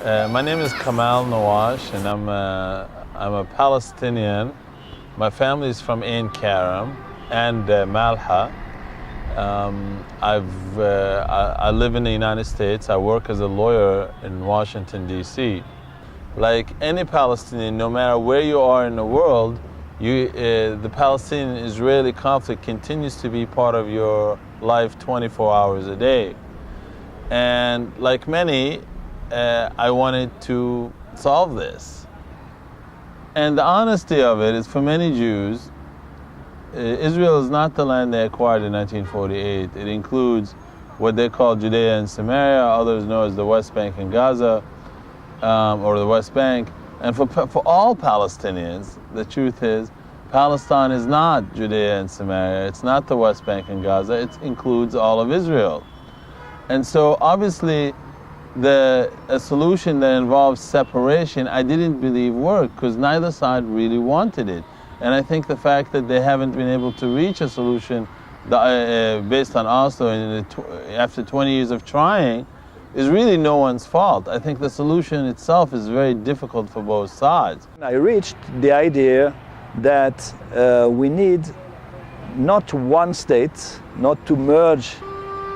My name is Kamal and I'm a Palestinian. My family is from Ain Karam and Malha. I live in the United States. I work as a lawyer in Washington, D.C. Like any Palestinian, no matter where you are in the world, the Palestinian-Israeli conflict continues to be part of your life 24 hours a day. And like many, I wanted to solve this. And the honesty of it is, for many Jews, Israel is not the land they acquired in 1948. It includes what they call Judea and Samaria, others know as the West Bank and Gaza, or the West Bank. And for all Palestinians, the truth is, Palestine is not Judea and Samaria, it's not the West Bank and Gaza, it includes all of Israel. And so obviously, a solution that involves separation, I didn't believe worked, because neither side really wanted it. And I think the fact that they haven't been able to reach a solution based on Oslo after 20 years of trying is really no one's fault. I think the solution itself is very difficult for both sides. I reached the idea that we need not one state, not to merge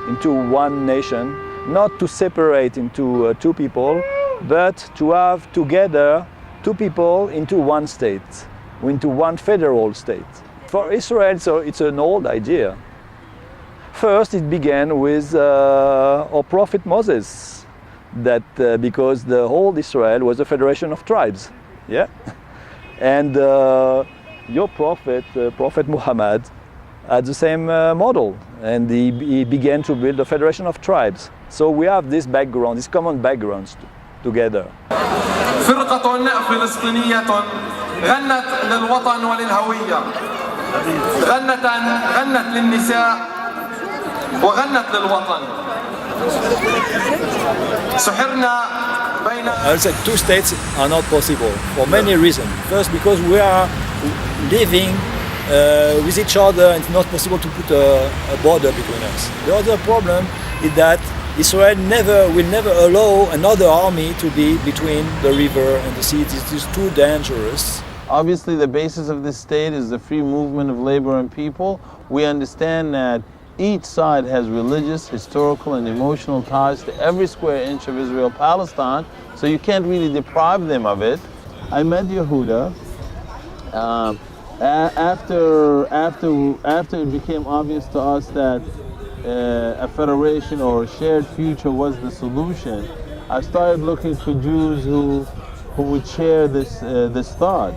into one nation, not to separate into two people, but to have together two people into one state, into one federal state. For Israel, so it's an old idea. First, it began with our prophet Moses, that because the whole Israel was a federation of tribes, yeah? And your prophet, Prophet Muhammad, had the same model, and he began to build a federation of tribes. So we have this background, this common backgrounds together. فرقة فلسطينية غنت للوطن وللهوية، غنت للنساء وغنت للوطن. سحرنا بين. I said two states are not possible for many reasons. First, because we are living with each other, and it's not possible to put a border between us. The other problem is that Israel will never allow another army to be between the river and the sea. It is too dangerous. Obviously, the basis of this state is the free movement of labor and people. We understand that each side has religious, historical, and emotional ties to every square inch of Israel-Palestine, so you can't really deprive them of it. I met Yehuda after it became obvious to us that a federation or a shared future was the solution. I started looking for Jews who would share this thought.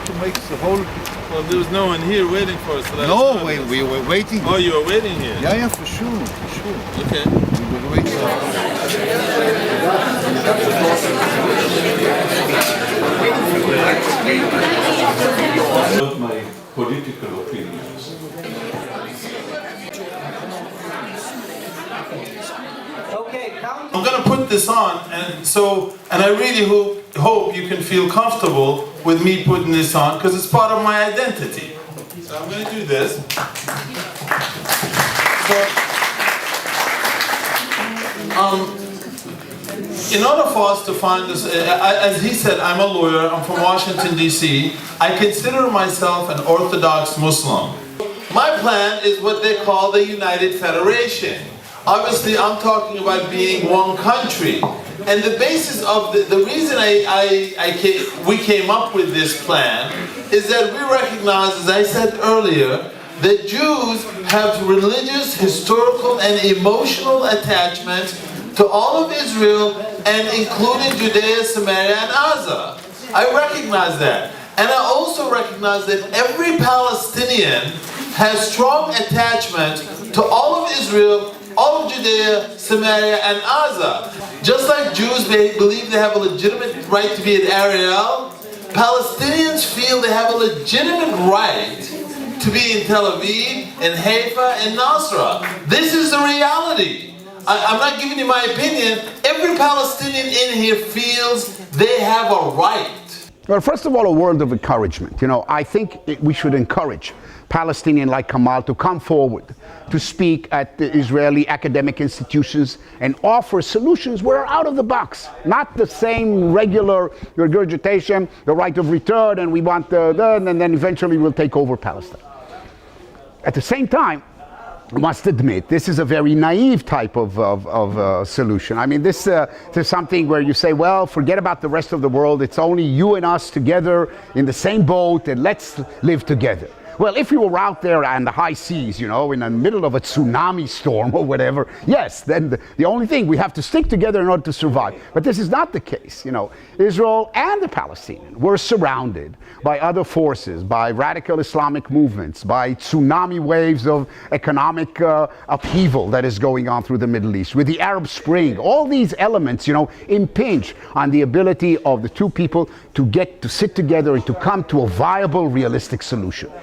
To make the whole. Well, there was no one here waiting for us. No, we were waiting. Oh, you were waiting here? Yeah, for sure. Okay. We were waiting. Not my political opinions. I'm going to put this on, and I really hope you can feel comfortable with me putting this on, because it's part of my identity. So I'm going to do this. In order for us to find this, as he said, I'm a lawyer, I'm from Washington, D.C. I consider myself an Orthodox Muslim. My plan is what they call the United Federation. Obviously, I'm talking about being one country. And the basis of the reason we came up with this plan is that we recognize, as I said earlier, that Jews have religious, historical, and emotional attachment to all of Israel, and including Judea, Samaria, and Gaza. I recognize that. And I also recognize that every Palestinian has strong attachment to all of Israel, all of Judea, Samaria, and Gaza. Just like Jews believe they have a legitimate right to be at Ariel, Palestinians feel they have a legitimate right to be in Tel Aviv, in Haifa, and Nasra. This is the reality. I'm not giving you my opinion. Every Palestinian in here feels they have a right. Well, first of all, a word of encouragement. You know, I think we should encourage Palestinian like Kamal to come forward to speak at the Israeli academic institutions and offer solutions where are out of the box, not the same regular regurgitation, the right of return, and we want and then eventually we'll take over Palestine. At the same time, I must admit, this is a very naive type of solution. I mean, this is something where you say, well, forget about the rest of the world. It's only you and us together in the same boat, and let's live together. Well, if you were out there on the high seas, you know, in the middle of a tsunami storm or whatever, yes, then the only thing, we have to stick together in order to survive. But this is not the case, you know. Israel and the Palestinians were surrounded by other forces, by radical Islamic movements, by tsunami waves of economic upheaval that is going on through the Middle East, with the Arab Spring. All these elements, you know, impinge on the ability of the two people to sit together and to come to a viable, realistic solution.